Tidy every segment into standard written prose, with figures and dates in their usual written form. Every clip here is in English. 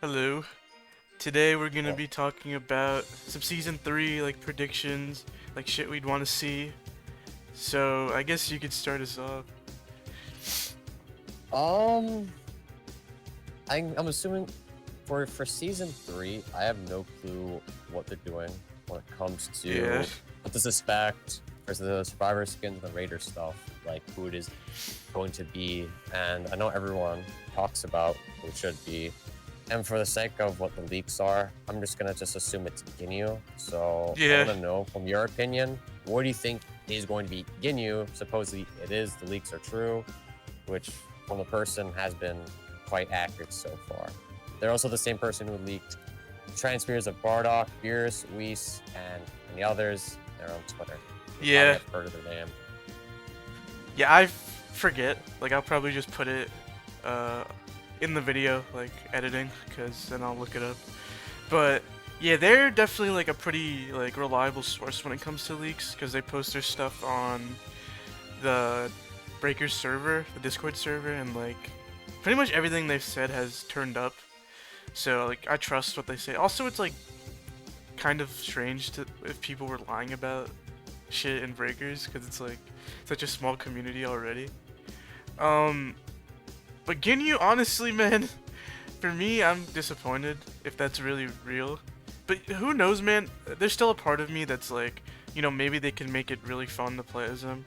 Hello. Today we're gonna Oh, be talking about some season 3 like predictions, like shit we'd want to see. So I guess you could start us off. um, I'm assuming for season 3, I have no clue what they're doing when it comes Yeah. to what to suspect versus the survivor skins and the raider stuff, like who it is going to be. And I know everyone talks about who it should be. And for the sake of what the leaks are, I'm just gonna assume it's Ginyu. So I Yeah. want to know from your opinion, what do you think is going to be Ginyu? Supposedly it is. The leaks are true, which from the person has been quite accurate so far. They're also the same person who leaked transfers of Bardock, Beerus, Whis, and the others. They're on Twitter. You probably Yeah. have heard of their name. Yeah, I forget. Like I'll probably just put it uh in the video like editing cuz then I'll look it up. But yeah, they're definitely like a pretty like reliable source when it comes to leaks cuz they post their stuff on the Breakers server, the Discord server, and like pretty much everything they've said has turned up. So like I trust what they say. Also, it's like kind of strange to if people were lying about shit in Breakers because it's like such a small community already. Um, but Ginyu, honestly, man, for me, I'm disappointed if that's really real. But who knows, man? There's still a part of me that's like, maybe they can make it really fun to play as him.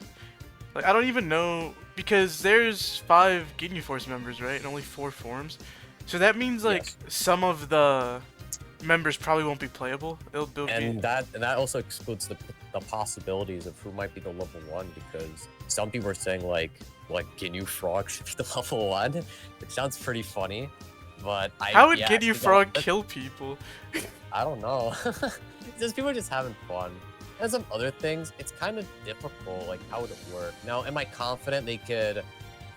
Like I don't even know because there's 5 Ginyu Force members, right? And only 4 forms. So that means like Yes. some of the members probably won't be playable. They'll be And that also excludes the possibilities of who might be the level 1, because some people are saying like Ginyu Frog should be the level 1, which sounds pretty funny. But How would yeah, Ginyu Frog kill people? I don't know. Just people are just having fun. And some other things, it's kind of difficult. Like, how would it work? Now, am I confident they could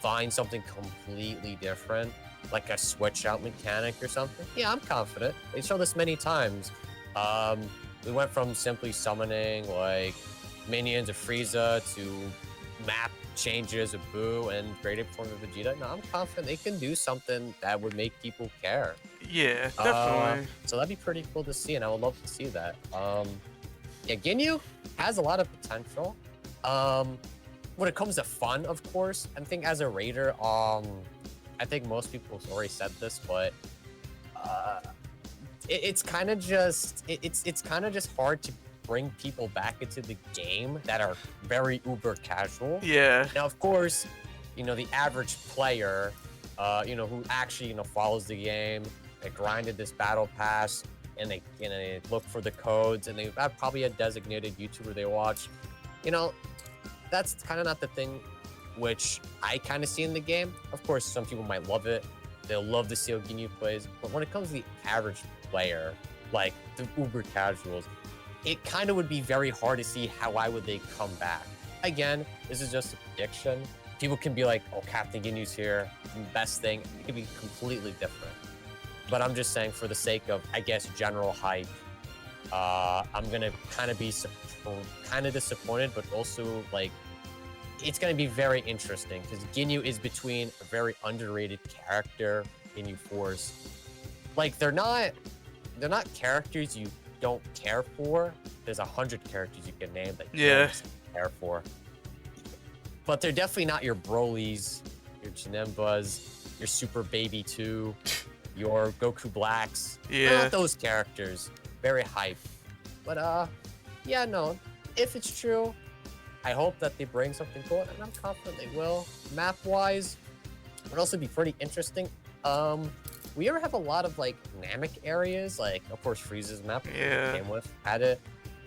find something completely different, like a switch out mechanic or something? Yeah, I'm confident. They show this many times. Um, we went from simply summoning like minions of Frieza to map changes of Boo and graded form of Vegeta. No, I'm confident they can do something that would make people care. Yeah, definitely. So that'd be pretty cool to see, and I would love to see that. Yeah, Ginyu has a lot of potential. When it comes to fun, of course, I think as a raider, I think most people have already said this, but uh, it's kind of just it's kind of just hard to bring people back into the game that are very uber casual. Yeah. Now, of course, the average player, who actually, follows the game, they grinded this battle pass, and they look for the codes, and they have probably a designated YouTuber they watch. You know, that's kind of not the thing which I kind of see in the game. Of course, some people might love it. They'll love to see how Ginyu plays. But when it comes to the average player, like the uber casuals, it kind of would be very hard to see why would they come back. Again, this is just a prediction. People can be like, oh, Captain Ginyu's here, best thing. It could be completely different. But I'm just saying, for the sake of, I guess, general hype, I'm gonna kind of be kind of disappointed, but also like it's gonna be very interesting because Ginyu is between a very underrated character, Ginyu Force. Like they're not characters you don't care for. There's 100 characters you can name that you Yeah. don't care for, but they're definitely not your Brolys, your Chinembas, your Super Baby 2, your Goku Blacks. They're Yeah. not those characters. Very hype. But yeah, no. If it's true, I hope that they bring something cool, and I'm confident they will. Map-wise, it would also be pretty interesting. We ever have a lot of like Namek areas, like of course Frieza's map which Yeah. it came with had it.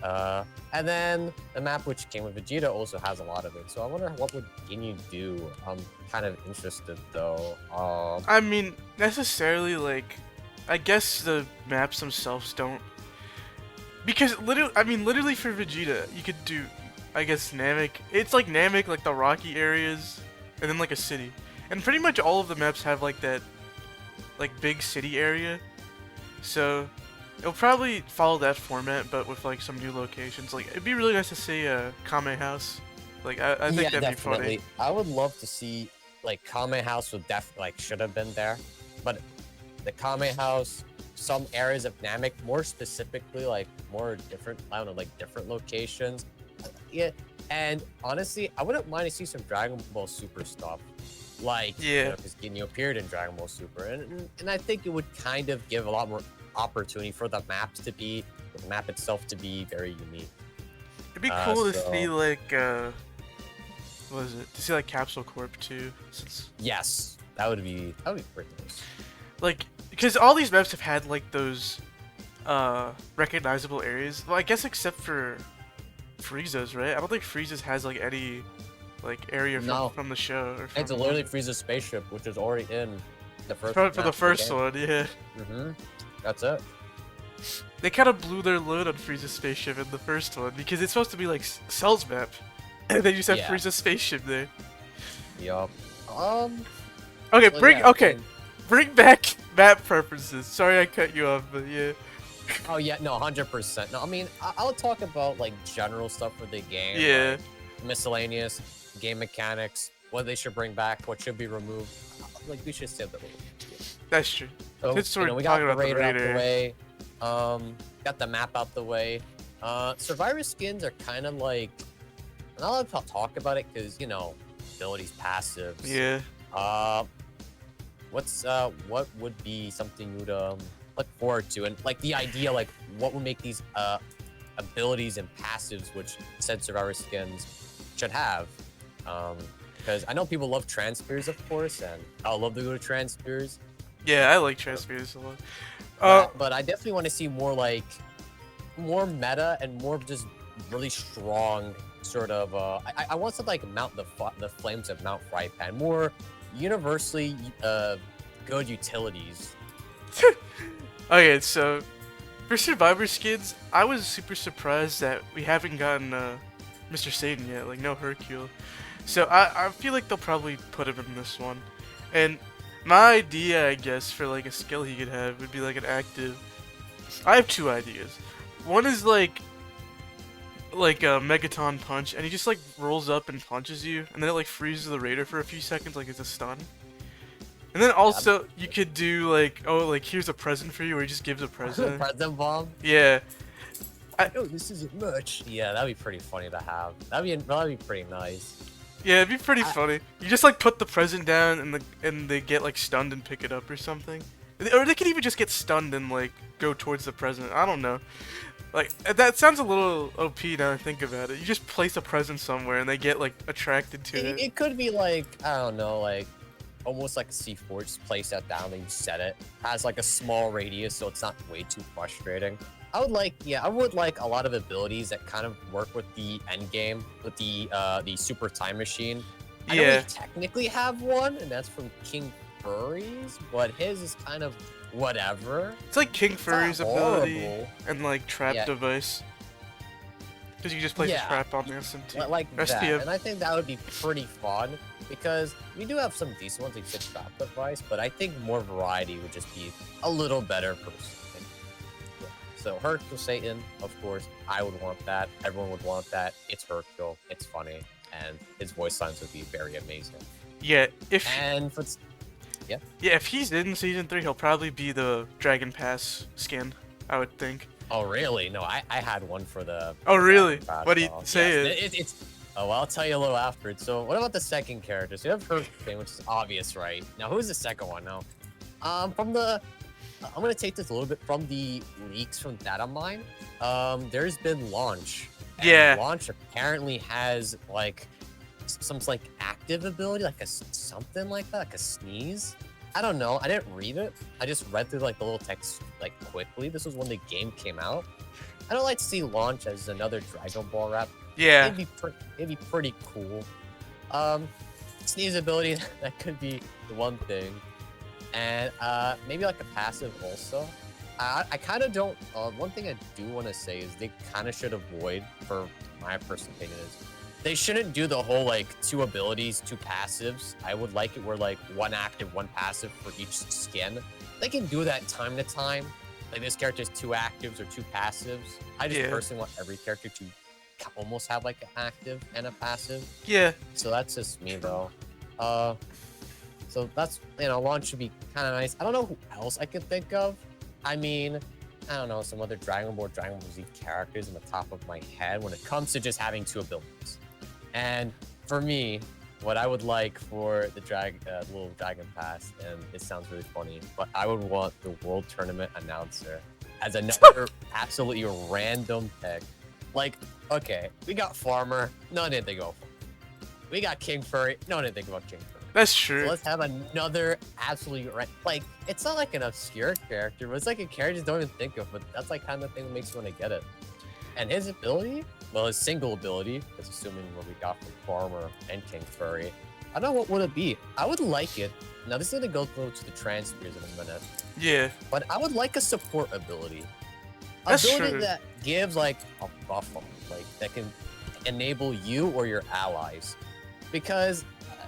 And then the map which came with Vegeta also has a lot of it. So I wonder what would Ginyu do. I'm kind of interested though. I mean, necessarily like I guess the maps themselves don't because literally for Vegeta, you could do I guess Namek. It's like Namek, like the rocky areas and then like a city. And pretty much all of the maps have like that like big city area. So it'll probably follow that format, but with like some new locations. Like it'd be really nice to see a Kame House. Like I think Yeah, that'd be definitely. funny. I would love to see like Kame House would should have been there, but the Kame House, some areas of Namek, more specifically, like more different, I don't know, like different locations. Yeah, and honestly, I wouldn't mind to see some Dragon Ball Super stuff, like Yeah. because Ginyu appeared in Dragon Ball Super, and I think it would kind of give a lot more opportunity for the maps to be, the map itself to be very unique. It'd be cool to So see like what is it? To see like Capsule Corp too, since yes, that would be pretty nice. like because all these maps have had like those recognizable areas. Well, I guess except for Frieza's, right? I don't think Frieza's has like any like area No. from the show. Or from It's literally Frieza's spaceship, which is already in the first. probably for the first one, yeah. That's it. They kind of blew their load on Frieza's spaceship in the first one because it's supposed to be like Cell's map, and they just have Yeah. Frieza's spaceship there. Yup. Okay, Well, bring yeah, okay, and- bring back map preferences. Sorry I cut you off, but yeah. Oh yeah, no, 100%. No, I mean, I'll talk about like general stuff for the game. Yeah. like, miscellaneous game mechanics, what they should bring back, what should be removed. Like we should say that. That's true. So, Since we're we got talking the about the Raider out the Raider. way. Got the map out the way. Survivor skins are kind of like, I'm not allowed to talk about it because abilities, passives. Yeah. What would be something you'd look forward to, and like the idea, like what would make these abilities and passives, which said Survivor skins should have. Because I know people love Transfers, of course, and I love to go to Transfers. Yeah, I like Transfers a lot. But I definitely want to see more like more meta and more just really strong sort of. I want something like the Flames of Mount Frypan, more universally good utilities. Okay, so for Survivor skins, I was super surprised that we haven't gotten Mr. Satan yet, like no Hercule. So I feel like they'll probably put him in this one. And my idea, I guess, for like a skill he could have would be like an active. I have two ideas. One is like a Megaton punch, and he just like rolls up and punches you, and then it like freezes the Raider for a few seconds, like it's a stun. And then also you could do like, oh, like here's a present for you, where he just gives a present. Present bomb. Yeah. Oh, this isn't much. Yeah, that'd be pretty funny to have. That'd be pretty nice. Yeah, it'd be pretty funny. You just like put the present down and they get like stunned and pick it up or something. Or they could even just get stunned and like go towards the present. I don't know. Like that sounds a little OP now I think about it. You just place a present somewhere and they get like attracted to it. It could be like, I don't know, like almost like a C4. Just place that down, then you set it. Has like a small radius, so it's not way too frustrating. I would like a lot of abilities that kind of work with the end game, with the Super Time Machine. I know Yeah. we technically have one, and that's from King Furries, but his is kind of whatever. It's like King It's not Furry's ability horrible. and like trap Yeah. device. Because you just place Yeah. a trap on the SMT. Like that, STM. and I think that would be pretty fun because we do have some decent ones like the trap device, but I think more variety would just be a little better personally. Yeah. So Hercule Satan, of course, I would want that. Everyone would want that. It's Hercule. It's funny, and his voice lines would be very amazing. Yeah, And for if he's in season 3, he'll probably be the Dragon Pass skin, I would think. oh really? No, I had one for the. Oh really? Dragon What do you Pass. say? Yes, it's. Oh, well, I'll tell you a little afterwards. So, what about the second character? So, you have Hercule, which is obvious, right? Now, who's the second one? Now, I'm gonna take this a little bit from the leaks from Datamine. There's been Launch. And Yeah. Launch apparently has like some like active ability, like something like that, like a sneeze. I don't know. I didn't read it. I just read through like the little text like quickly. This was when the game came out. I don't like to see Launch as another Dragon Ball rap. Yeah. It'd be pretty cool. Sneeze ability, that could be the one thing. And maybe like a passive also. I kind of don't. One thing I do want to say is they kind of should avoid, for my personal opinion, is they shouldn't do the whole like 2 abilities, 2 passives. I would like it where like 1 active, 1 passive for each skin. They can do that time to time. Like this character has 2 actives or 2 passives. I just Yeah. personally want every character to almost have like an active and a passive. Yeah. So that's just me though. So that's, launch should be kind of nice. I don't know who else I could think of. I mean, I don't know, some other Dragon Ball Z characters on the top of my head when it comes to just having 2 abilities. And for me, what I would like for the little Dragon Pass, and it sounds really funny, but I would want the World Tournament announcer as another absolutely random pick. Like, okay, we got Farmer. No one didn't think about Farmer. We got King Furry. No one didn't think about King Furry. That's So true. let's have another absolutely like, it's not like an obscure character, but it's like a character you don't even think of, but that's like kind of the thing that makes you want to get it. And his ability, well, his single ability, is assuming what we got from Farmer and King Furry. I don't know, what would it be? I would like it. Now this is gonna go through to the transfers in a minute, Yeah, but I would like a support ability. That's Ability true. that gives like a buff, like that can enable you or your allies. Because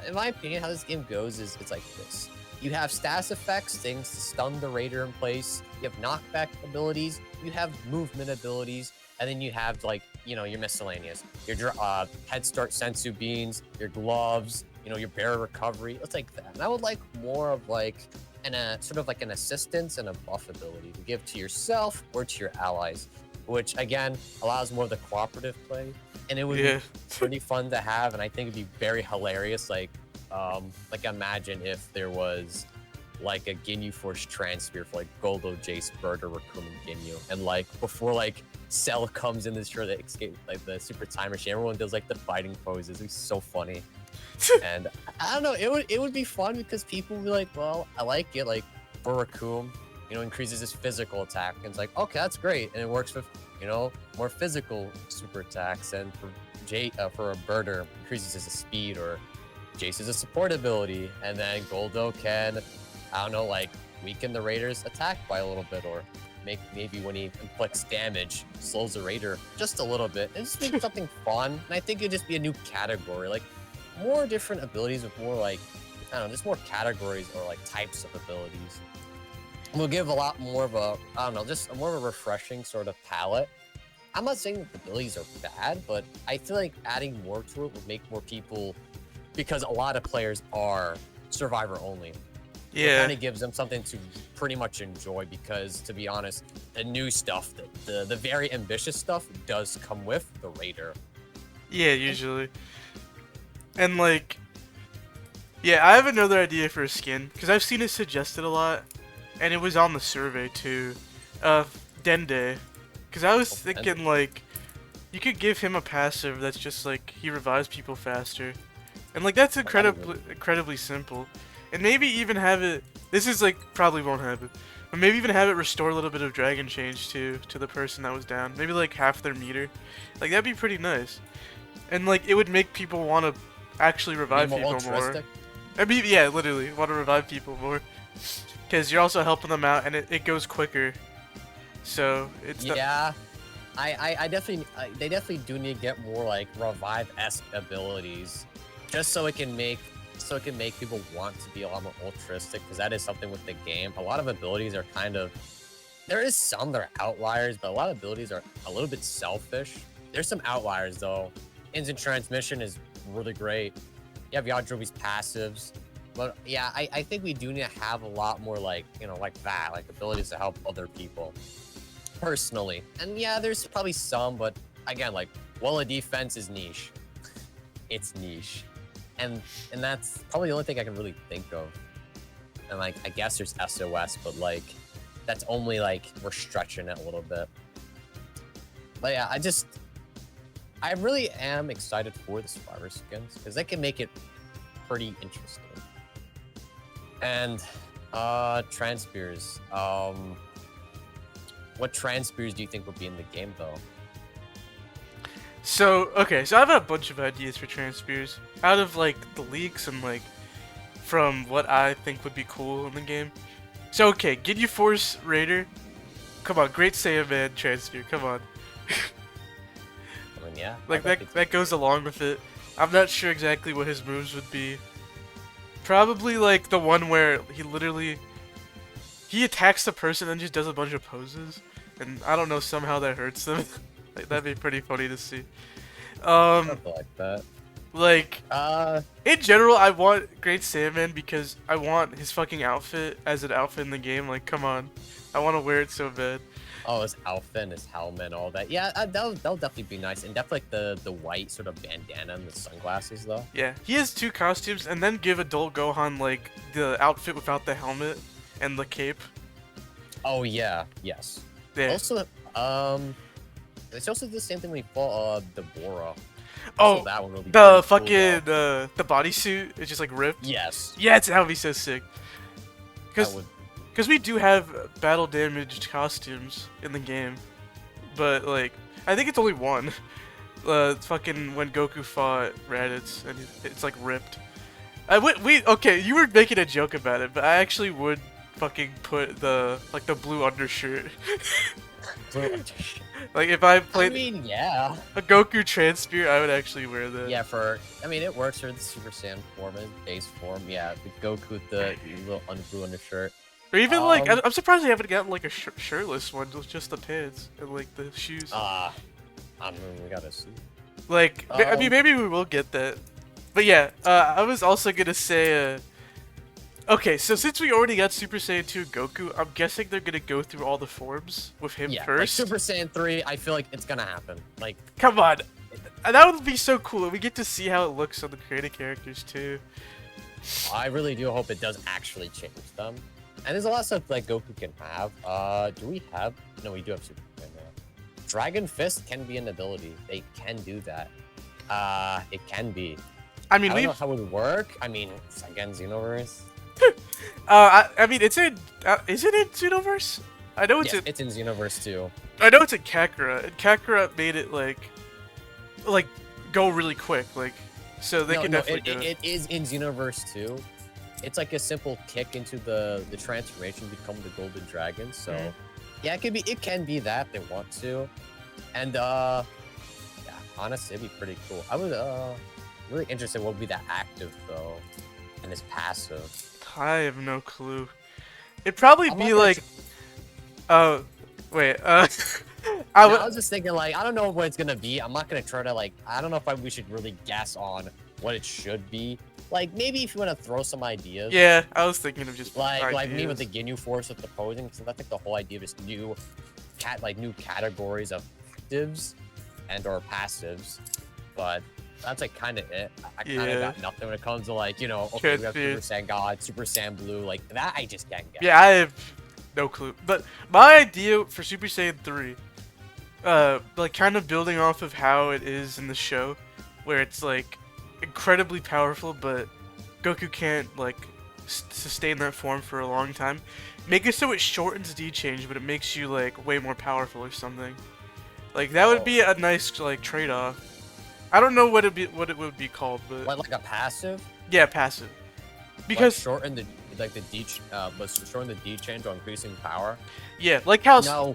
in my opinion, how this game goes is it's like this. You have status effects, things to stun the raider in place. You have knockback abilities. You have movement abilities. And then you have, like, your miscellaneous. Your head start sensu beans, your gloves, your bear recovery. It's like that. And I would like more of like sort of like an assistance and a buff ability to give to yourself or to your allies, which again allows more of the cooperative play. And it would yeah. be pretty fun to have, and I think it'd be very hilarious. Like imagine if there was like a Ginyu Force transfer for like Goldo, Jace, Burger, Raccoon, and Ginyu, and like before like Cell comes in this show that escape like the Super Time Machine, everyone does like the fighting poses. It's so funny, and I don't know, it would be fun because people would be like, well, I like it. Like for Raccoon, increases his physical attack, and it's like, okay, that's great, and it works with more physical super attacks, and for a Birder, increases his speed, or Jace is a support ability, and then Goldo can, I don't know, like weaken the Raider's attack by a little bit, or maybe when he inflicts damage, slows the Raider just a little bit, and just make something fun. And I think it'd just be a new category, like more different abilities with more like, I don't know, just more categories or like types of abilities. We'll give a lot more of a, I don't know, just more of a refreshing sort of palette. I'm not saying that the abilities are bad, but I feel like adding more to it would make more people, because a lot of players are survivor only. It Yeah. kind of gives them something to pretty much enjoy, because to be honest, the new stuff, the very ambitious stuff does come with the Raider. Yeah, usually. And like, yeah, I have another idea for a skin, because I've seen it suggested a lot, and it was on the survey too. Dende. Because I was thinking like, you could give him a passive that's just like, he revives people faster. And like, that's incredibly simple. And maybe even have it, this is like, probably won't happen, but maybe even have it restore a little bit of Dragon Change to the person that was down. Maybe like half their meter. Like, that'd be pretty nice. And like, it would make people want to actually revive Be more people more. altruistic. I mean, yeah, literally, want to revive people more. Because you're also helping them out, and it goes quicker. So, it's Yeah, I definitely, they definitely do need to get more like revive-esque abilities, just so it can make people want to be a lot more altruistic, because that is something with the game. A lot of abilities are kind of, there is some that are outliers, but a lot of abilities are a little bit selfish. There's some outliers though. Instant transmission is really great. You have Yajirobe's passives. But yeah, I think we do need to have a lot more like, like that, like abilities to help other people. Personally. And yeah, there's probably some, but again, like, Walla defense is niche. It's niche. And that's probably the only thing I can really think of. And like, I guess there's SOS, but like, that's only like, we're stretching it a little bit. But yeah, I really am excited for the survivor skins, because they can make it pretty interesting. And transfers. What transfers do you think would be in the game though? So, okay, so I have a bunch of ideas for transfers. Out of, like, the leaks and, like, from what I think would be cool in the game. So, okay, Ginyu Force Raider. Come on, Great Saiyaman transfer, come on. I mean, yeah. Like, that goes along with it. I'm not sure exactly what his moves would be. Probably, like, the one where he attacks the person and just does a bunch of poses. And I don't know, somehow that hurts them. Like, that'd be pretty funny to see. Something like that. Like, Uh, in general, I want Great Saiyaman because I want his fucking outfit as an outfit in the game. Like, come on. I want to wear it so bad. oh, his outfit and his helmet and all that. Yeah, that'll definitely be nice. And definitely like the white sort of bandana and the sunglasses though. Yeah, he has 2 costumes, and then give Adult Gohan, like, the outfit without the helmet and the cape. Oh yeah, yes. Yeah. Also, it's also the same thing when you fought the Bora. Oh, So that one will be the pretty cool, fucking, though. the bodysuit is just, like, ripped. Yes. Yeah, that would be so sick. That would. Because we do have battle damaged costumes in the game, but like I think it's only one. Fucking when Goku fought Raditz and it's like ripped. Okay, you were making a joke about it, but I actually would fucking put the blue undershirt. Like if I I played mean, yeah. a Goku Transpear, I would actually wear that. Yeah, I mean, it works for the Super Saiyan form and base form. Yeah, the Goku with the little blue undershirt. Or even like Um, I'm surprised they haven't gotten like a shirtless one with just the pants and like the shoes. I mean, we gotta see. Like, I mean, Um, maybe we will get that. But yeah, I was also gonna say, okay, so since we already got Super Saiyan 2 Goku, I'm guessing they're gonna go through all the forms with him Yeah, like first. Super Saiyan 3, I feel like it's gonna happen. Like, Come on, that would be so cool. We get to see how it looks on the creative characters too. I really do hope it does actually change them. And there's a lot of stuff like Goku can have. Do we have? No, we do have Super Saiyan now. Dragon Fist can be an ability. They can do that. It can be. I mean, I don't we know how it would work. I mean, it's again Xenoverse. I mean, it's in. Is it in Xenoverse? I know it's Yes, in. it's in Xenoverse too. I know it's in Kakarot, and Kakarot made it like go really quick, like so they No, can no, definitely do it. it is in Xenoverse too. It's like a simple kick into the transformation, become the Golden Dragon. So, Mhm. yeah, it can be that they want to, and yeah, honestly, it'd be pretty cool. I was really interested what would be that active though, and his passive. I have no clue. It'd probably I'm be not gonna like, wait, I was just thinking like I don't know what it's gonna be. I'm not gonna try to like I don't know if we should really guess on what it should be. Like maybe if you want to throw some ideas. yeah, I was thinking of just Like me with the ideas. Ginyu Force with the posing, so that's like the whole idea of this new new categories of actives and or passives. But that's like kind of it. I kind of Yeah. got nothing when it comes to like okay, we have Super Transfuse. Saiyan God, Super Saiyan Blue, like that I just can't get. Yeah, I have no clue. But my idea for Super Saiyan 3, like kind of building off of how it is in the show, where it's like incredibly powerful, but Goku can't like sustain that form for a long time. Make it so it shortens D change, but it makes you like way more powerful or something. Like that would be a nice like trade-off. I don't know what it would be called, but Like a passive. yeah, passive. Like Because shorten the D let's shorten the D change while increasing power. yeah, like how No.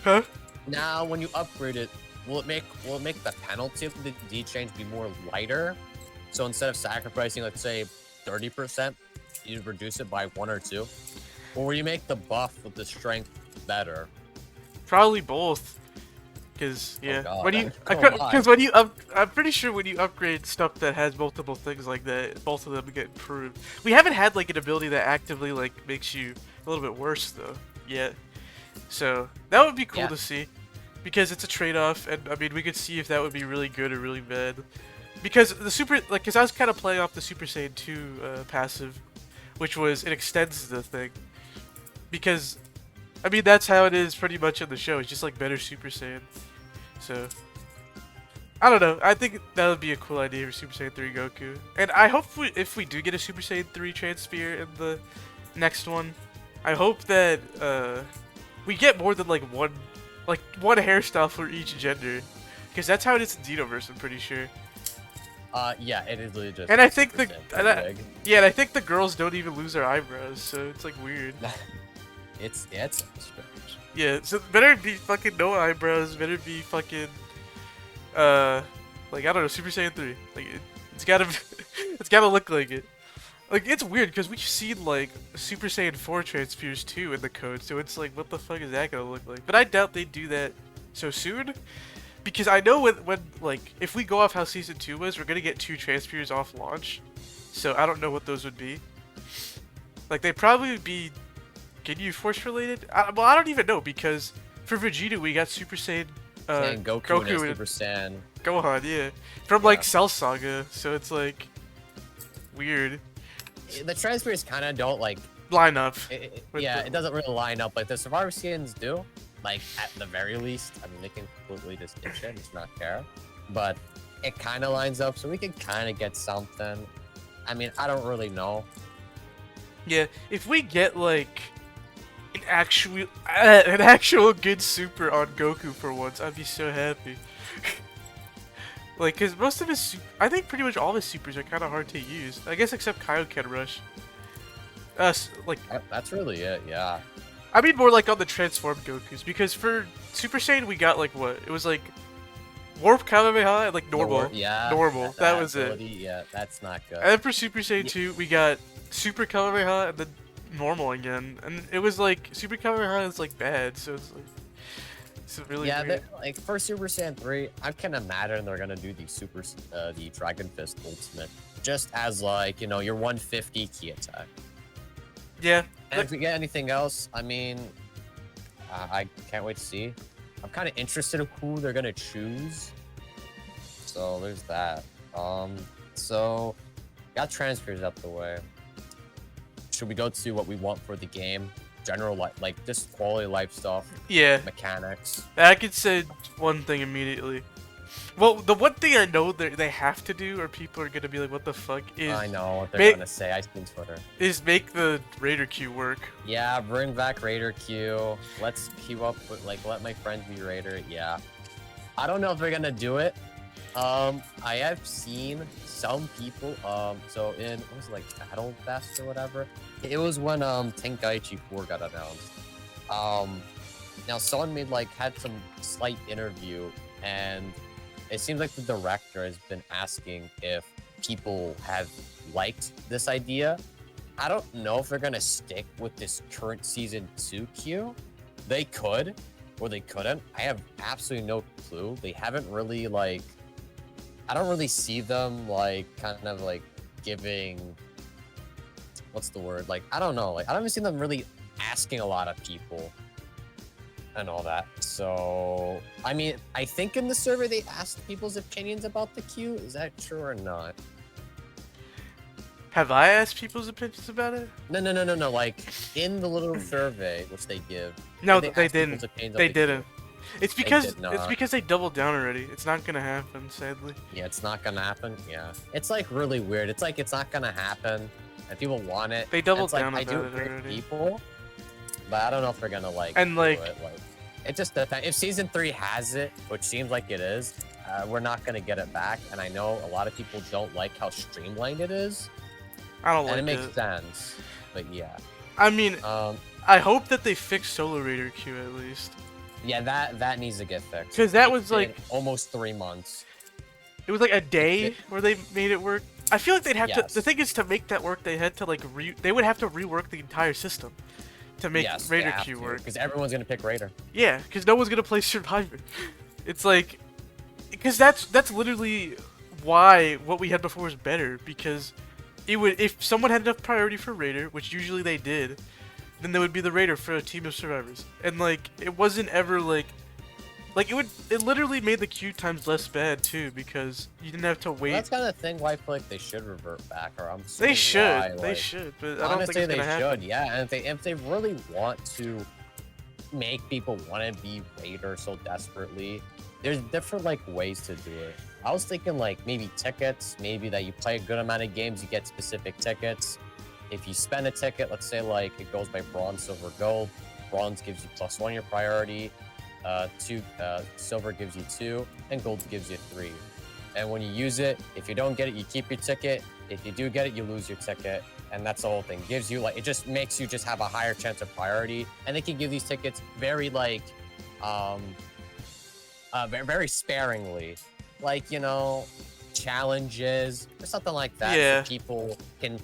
huh? Now, when you upgrade it, will it make the penalty of the D change be more lighter? So instead of sacrificing, let's say, 30%, you reduce it by 1 or 2, or will you make the buff with the strength better? Probably both. Cause yeah, God. when you Oh because when you I'm pretty sure when you upgrade stuff that has multiple things like that, both of them get improved. We haven't had like an ability that actively like makes you a little bit worse though yet. So that would be cool Yeah. to see, because it's a trade-off, and I mean we could see if that would be really good or really bad. Because the because I was kind of playing off the Super Saiyan 2 passive, which was it extends the thing. Because I mean that's how it is pretty much in the show. It's just like better Super Saiyan. So I don't know. I think that would be a cool idea for Super Saiyan 3 Goku. And I hope if we do get a Super Saiyan 3 Transpear in the next one, I hope that we get more than like one hairstyle for each gender, because that's how it is in Xenoverse, I'm pretty sure. Yeah, it is literally just. And I think Super the Saiyan and I, wig. yeah, and I think the girls don't even lose their eyebrows, so it's like weird. It's strange. Yeah, so better be fucking no eyebrows. Better be fucking like I don't know, Super Saiyan 3. Like it's gotta it's gotta look like it. Like it's weird because we've seen like Super Saiyan 4 Transfuse 2 in the code, so it's like what the fuck is that gonna look like? But I doubt they do that so soon. because I know when like if we go off how season 2 was, we're gonna get 2 transfers off launch. So I don't know what those would be. Like they probably would be Ginyu Force related. Well, I don't even know because for Vegeta we got Super Saiyan And Goku, and and Super Saiyan. Gohan, yeah, from like Cell Saga. So it's like weird. The transfers kind of don't like. Line up. It the- doesn't really line up like the Survivor skins do. Like at the very least, I mean they can completely just ditch it, just not care. But it kind of lines up, so we can kind of get something. I mean, I don't really know. Yeah, if we get like an actual good super on Goku for once, I'd be so happy. Like, cause most of his, I think pretty much all his supers are kind of hard to use. I guess except Kaioken Rush. Like, That's really it. Yeah. I mean more like on the transformed Gokus, because for Super Saiyan we got like what? It was like Warp Kamehameha and like normal. Normal. That was it. ability, yeah, that's not good. And then for Super Saiyan 2 we got Super Kamehameha and then normal again. And it was like Super Kamehameha is like bad, so it's like it's really weird. Like for Super Saiyan 3, I can imagine they're gonna do the Dragon Fist Ultimate just as like your 150 key attack. Yeah. And if we get anything else, I mean, I can't wait to see. I'm kind of interested in who they're gonna choose. So there's that. So got transfers out the way. Should we go to what we want for the game? General like just quality of life stuff. Yeah. Mechanics. I could say one thing immediately. Well, the one thing I know that they have to do, or people are gonna be like, "What the fuck?" is I know what they're gonna say. I seen Twitter. Is make the Raider queue work. Yeah, bring back Raider queue. Let's queue up with let my friends be Raider. Yeah. I don't know if they're gonna do it. I have seen some people. So in what was it, like Battle Fest or whatever. It was when Tenkaichi 4 got announced. Now someone had some slight interview, and it seems like the director has been asking if people have liked this idea. I don't know if they're gonna stick with this current season 2 queue. They could, or they couldn't. I have absolutely no clue. They haven't really I don't really see them kind of giving. What's the word? I don't know. I don't even see them really asking a lot of people and all that. So, I mean, I think in the survey they asked people's opinions about the queue. Is that true or not? Have I asked people's opinions about it? No. In the little survey which they give. No, they they ask didn't. people's opinions They of the queue. didn't. It's because did not. they doubled down already. It's not gonna happen, sadly. Yeah, it's not gonna happen. Yeah, it's really weird. It's it's not gonna happen, and people want it. They doubled and down I about do it agree with already. people, but I don't know if they're gonna And, do it. It just depends. If season 3 has it, which seems like it is, we're not gonna get it back. And I know a lot of people don't like how streamlined it is, I don't and like it makes sense. But yeah, I mean, I hope that they fix Solo Raider queue at least. yeah, that needs to get fixed. 'Cause that It's was, been like- almost 3 months. It was like a day where they made it work. I feel like they'd have to. Yes. The thing is, to make that work, they had to they would have to rework the entire system to make Raider queue work. because everyone's gonna pick Raider. Yeah, because no one's gonna play Survivor. It's like, because that's literally why what we had before was better. Because it would, if someone had enough priority for Raider, which usually they did, then there would be the Raider for a team of survivors. And it wasn't ever it literally made the queue times less bad too, because you didn't have to wait. That's kind of the thing why I feel like they should revert back, or I'm They assuming should, why, but I don't honestly, think it's they gonna happen. should, yeah. And if they really want to make people want to be Raider so desperately, there's different ways to do it. I was thinking maybe tickets, maybe that you play a good amount of games, you get specific tickets. If you spend a ticket, let's say it goes by bronze, silver, gold. Bronze gives you +1 your priority. Silver gives you 2, and gold gives you 3. And when you use it, if you don't get it, you keep your ticket. If you do get it, you lose your ticket. And that's the whole thing. Gives you it just makes you just have a higher chance of priority. And they can give these tickets very very sparingly. Challenges or something like that. Yeah. So people can,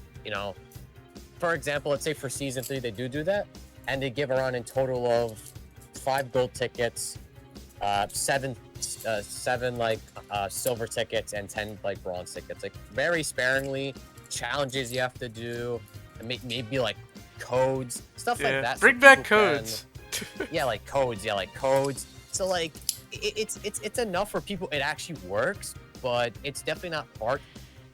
for example, let's say for season 3 they do that, and they give around in total of 5 gold tickets, 7 7 like silver tickets and 10 like bronze tickets. Like very sparingly, challenges you have to do, and maybe like codes, stuff like Yeah. that. So Bring back people can- codes. yeah, like codes. Yeah, like codes. So like it's enough for people. It actually works, but it's definitely not art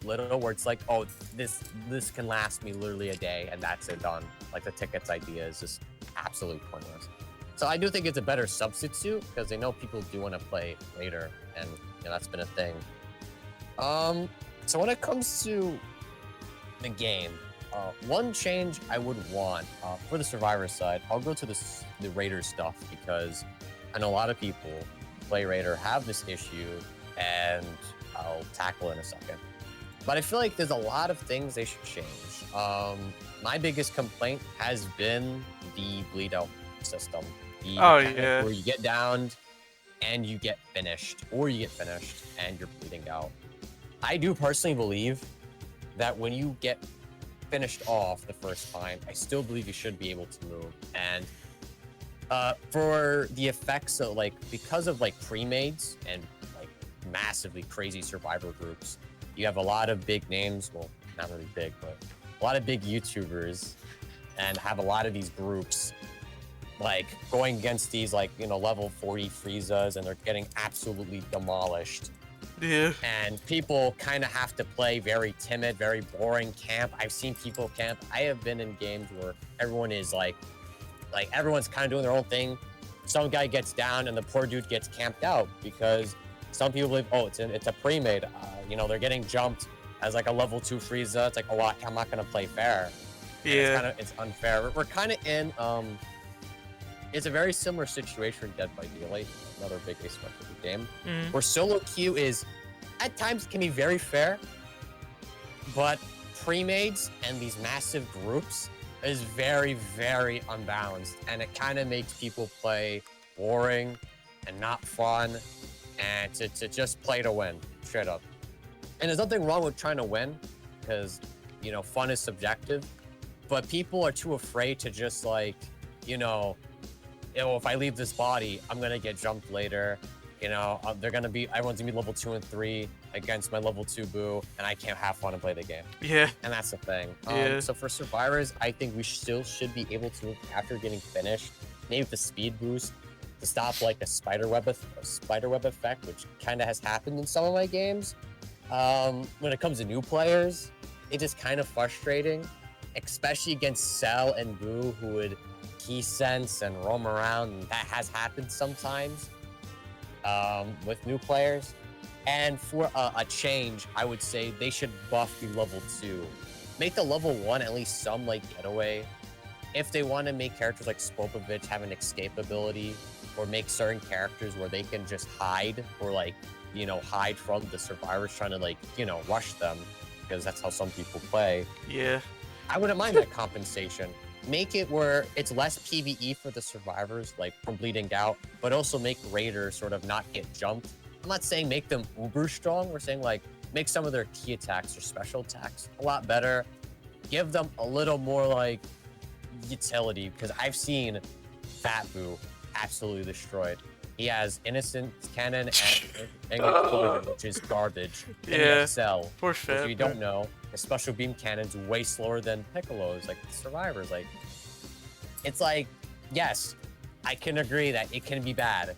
little where it's like, oh, this can last me literally a day and that's it done. Like the tickets idea is just absolutely pointless. So I do think it's a better substitute because they know people do want to play later, and that's been a thing. So when it comes to the game, one change I would want for the Survivor side, I'll go to the Raiders stuff because I know a lot of people play Raider have this issue, and I'll tackle it in a second. But I feel like there's a lot of things they should change. My biggest complaint has been the bleed out system. The Oh, mechanic yeah. where you get downed and you get finished, or you get finished and you're bleeding out. I do personally believe that when you get finished off the first time, I still believe you should be able to move. And for the effects of like, because of like pre-mades and like massively crazy survivor groups, you have a lot of big names, well, not really big, but a lot of big YouTubers, and have a lot of these groups like going against these like, level 40 Friezas, and they're getting absolutely demolished. Yeah. And people kind of have to play very timid, very boring camp. I've seen people camp. I have been in games where everyone is like everyone's kind of doing their own thing. Some guy gets down and the poor dude gets camped out because some people believe, oh, it's a pre-made. They're getting jumped as like a level 2 Frieza. It's like, oh, I'm not gonna play fair. And Yeah. it's unfair. We're kind of in it's a very similar situation with Dead by Daylight, another big asymmetrical game, Mhm. where solo queue is at times can be very fair, but pre-mades and these massive groups is very, very unbalanced, and it kind of makes people play boring and not fun, and to just play to win, straight up. And there's nothing wrong with trying to win, because fun is subjective, but people are too afraid to just like, if I leave this body, I'm gonna get jumped later. Everyone's gonna be level 2 and 3 against my level 2 boo, and I can't have fun and play the game. Yeah. And that's the thing. Yeah. So for survivors, I think we still should be able to, after getting finished, maybe with the speed boost, to stop like a spider web effect, which kind of has happened in some of my games. When it comes to new players, it's just kind of frustrating, especially against Cell and Boo, who would key sense and roam around, and that has happened sometimes with new players. And for a change, I would say they should buff the level 2. Make the level 1 at least some like getaway. If they want to make characters like Spopovich have an escape ability, or make certain characters where they can just hide, or like, hide from the survivors trying to like, rush them, because that's how some people play. Yeah. I wouldn't mind that compensation. Make it where it's less PvE for the survivors, like from bleeding out, but also make raiders sort of not get jumped. I'm not saying make them uber strong. We're saying like make some of their key attacks or special attacks a lot better. Give them a little more like utility, because I've seen Fat Boo absolutely destroyed. He has Innocent Cannon and Explosion, which is garbage. And he Yeah. has Cell, Poor which Fat if you Boo. don't know, his special beam cannon's way slower than Piccolo's, like survivors. Like, it's like, yes, I can agree that it can be bad.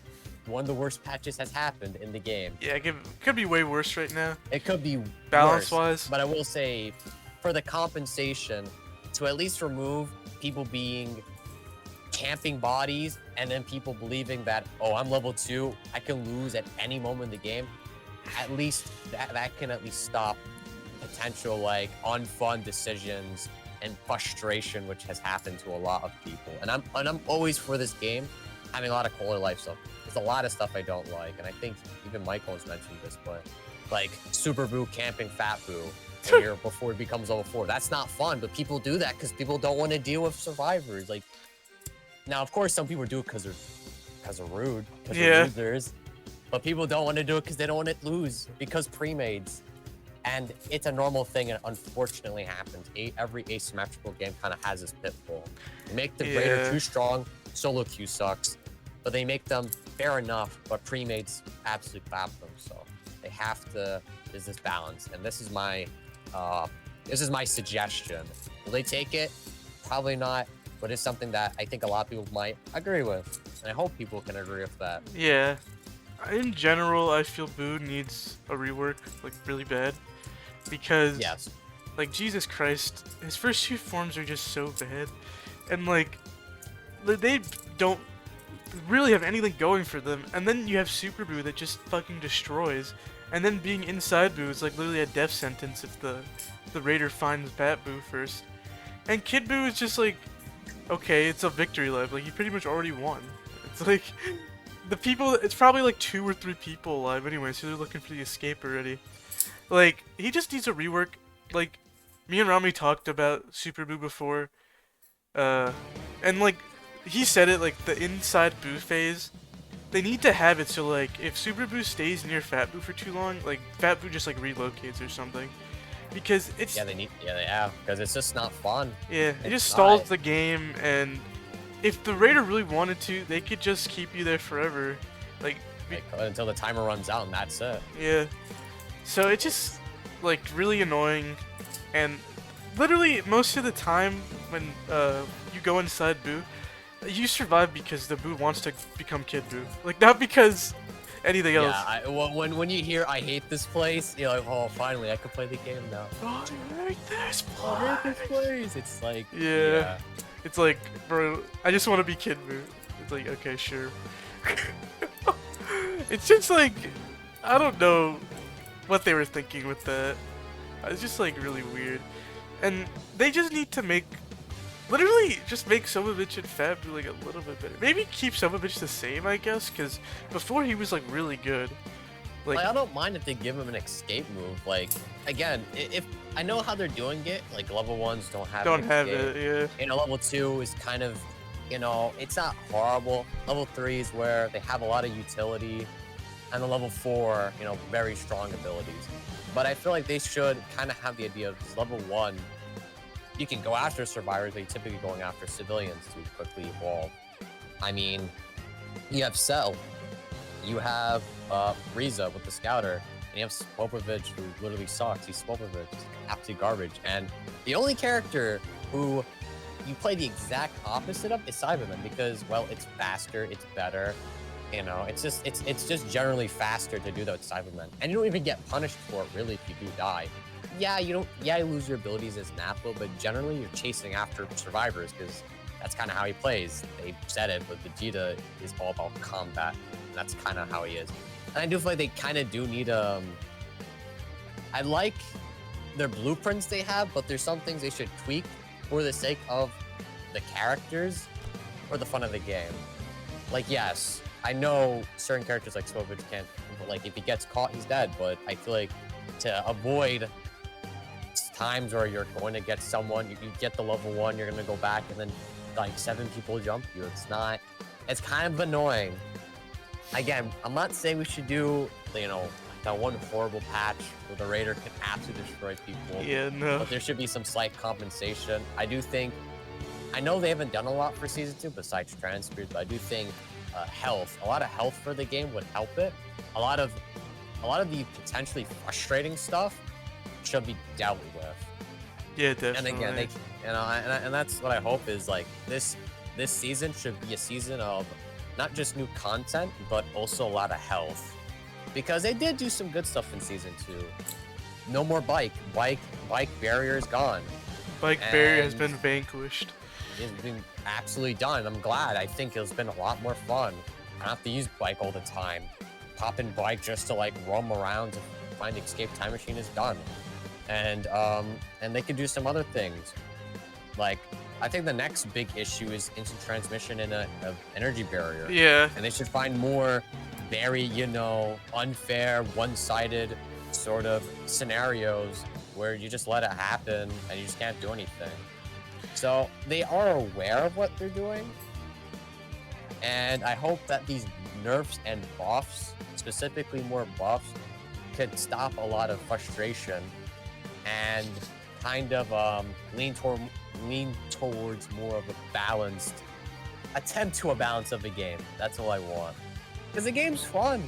One of the worst patches has happened in the game. Yeah. Could be way worse right now. It could be Balance worse, wise. but I will say, for the compensation, to at least remove people being camping bodies, and then people believing that, oh, I'm level 2, I can lose at any moment in the game. At least that can at least stop potential like unfun decisions and frustration, which has happened to a lot of people. And I'm always for this game having a lot of quality of life stuff. There's a lot of stuff I don't like, and I think even Michael has mentioned this, but like Super Boo camping Fat Boo a year before it becomes level 4. That's not fun, but people do that because people don't want to deal with survivors. Like, now, of course, some people do it because they're rude, because Yeah. they're losers. But people don't want to do it because they don't want to lose, because pre-mades. And it's a normal thing, and unfortunately happens. Every asymmetrical game kind of has this pitfall. Make the Raider Yeah. too strong, solo queue sucks. but they make them fair enough, but pre-made's absolutely clap them. So they have to. There's this balance, and this is my suggestion. Will they take it? Probably not, but it's something that I think a lot of people might agree with, and I hope people can agree with that. Yeah. In general, I feel Boo needs a rework, like really bad, because Yes. like Jesus Christ, his first two forms are just so bad, and like they don't really have anything going for them. And then you have Super Boo that just fucking destroys, and then being inside Boo is like literally a death sentence if the raider finds Bat Boo first. And Kid Boo is just like, okay, it's a victory lap. Like, you pretty much already won. It's like, the people, it's probably like 2 or 3 people alive anyway, so they're looking for the escape already. Like, he just needs a rework. Like, me and Rami talked about Super Boo before. And like, he said it, like, the inside Boo phase, they need to have it so, like, if Super Boo stays near Fat Boo for too long, like, Fat Boo just, like, relocates or something. Because it's... They have, because it's just not fun. Yeah, it It's just stalls not. the game, and if the raider really wanted to, they could just keep you there forever. Like, Until the timer runs out, and that's it. yeah. So it's just, like, really annoying, and literally most of the time when you go inside Boo, you survive because the Boo wants to become Kid Boo. Like, not because anything else. Yeah, when you hear I hate this place, you're like, oh, finally, I can play the game now. Oh, I hate this I hate this place. It's like, Yeah. It's like, bro, I just want to be Kid Boo. It's like, okay, sure. It's just like, I don't know what they were thinking with that. It's just like really weird. And they just need to make, literally just make Sovovich and Fat Boo like a little bit better. Maybe keep Sovovich the same, I guess, because before he was like really good. Like, I don't mind if they give him an escape move. Like, again, if I know how they're doing it, like level 1s don't have don't an have escape. it, yeah. You know, level 2 is kind of, you know, it's not horrible. Level 3 is where they have a lot of utility, and the level 4, you know, very strong abilities. But I feel like they should kind of have the idea of this level 1, you can go after survivors, but you're typically going after civilians to quickly evolve. I mean, you have Cell, you have Riza with the Scouter, and you have Spopovich, who literally sucks. He's Spopovich, he's absolute garbage. And the only character who you play the exact opposite of is Cyberman, because, well, it's faster, it's better. You know, it's just generally faster to do that with Cyberman, and you don't even get punished for it really if you do die. Yeah, you lose your abilities as Nappa, but generally you're chasing after survivors because that's kind of how he plays. They said it, but Vegeta is all about combat, and that's kind of how he is. And I do feel like they kind of do need I like their blueprints they have, but there's some things they should tweak for the sake of the characters or the fun of the game. Like, yes, I know certain characters like Spopovich can't, like, if he gets caught, he's dead, but I feel like to avoid times where you're going to get someone, you get the level 1, you're going to go back, and then, like, 7 people jump you. It's kind of annoying. Again, I'm not saying we should do, you know, that one horrible patch where the Raider can absolutely destroy people. Yeah, no. But there should be some slight compensation. I do think, I know they haven't done a lot for Season 2 besides transfers, but I do think a lot of health for the game would help it. A lot of the potentially frustrating stuff should be dealt with. Yeah, definitely. And again, and that's what I hope is, like, this season should be a season of not just new content, but also a lot of health. Because they did do some good stuff in Season 2. No more bike barrier is gone. Bike barrier has been vanquished. It's been absolutely done. I'm glad. I think it's been a lot more fun. I don't have to use bike all the time. Popping bike just to, like, roam around to find the escape time machine is done. And they could do some other things. Like, I think the next big issue is instant transmission in a energy barrier. Yeah. And they should find more very, you know, unfair, one-sided sort of scenarios where you just let it happen and you just can't do anything. So they are aware of what they're doing. And I hope that these nerfs and buffs, specifically more buffs, could stop a lot of frustration and kind of lean towards more of a balanced attempt to a balance of the game. That's all I want. Because the game's fun.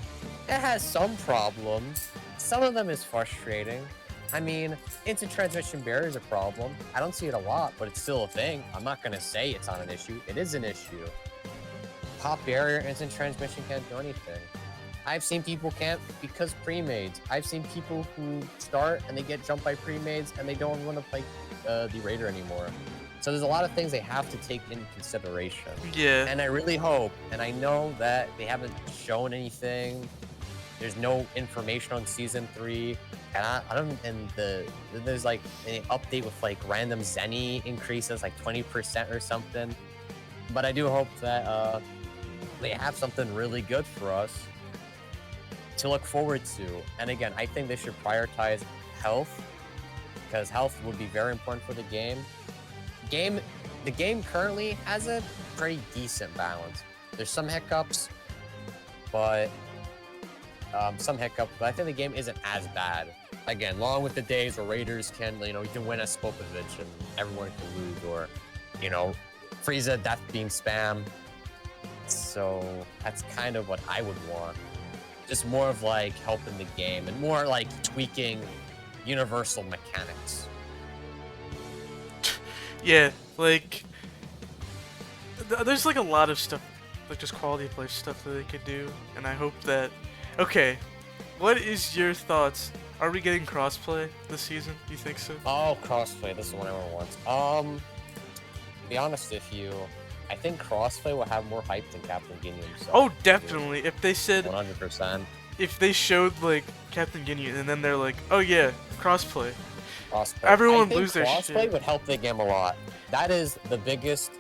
It has some problems. Some of them is frustrating. I mean, instant transmission barrier is a problem. I don't see it a lot, but it's still a thing. I'm not going to say it's not an issue. It is an issue. Pop barrier, instant transmission can't do anything. I've seen people can't because pre-mades. I've seen people who start and they get jumped by pre-mades and they don't want to play the Raider anymore. So there's a lot of things they have to take into consideration. Yeah. And I really hope, and I know that they haven't shown anything. There's no information on season 3, and I don't. And there's like an update with like random Zenny increases, like 20% or something. But I do hope that they have something really good for us to look forward to. And again, I think they should prioritize health, because health would be very important for the game. The game currently has a pretty decent balance. There's some hiccups, but I think the game isn't as bad. Again, along with the days where Raiders can, you can win a Spopovich and everyone can lose, or, Frieza death beam spam. So that's kind of what I would want. Just more of like helping the game and more like tweaking universal mechanics. Yeah, like there's like a lot of stuff, like just quality of life stuff that they could do, and I hope that. Okay, what is your thoughts? Are we getting crossplay this season? You think so? Oh, crossplay. This is what everyone wants. To be honest with you, I think crossplay will have more hype than Captain Ginyu himself. Oh, definitely. If they said 100%. If they showed like Captain Ginyu and then they're like, oh yeah, crossplay. Crossplay. Everyone lose their shit. Crossplay would help the game a lot. That is the biggest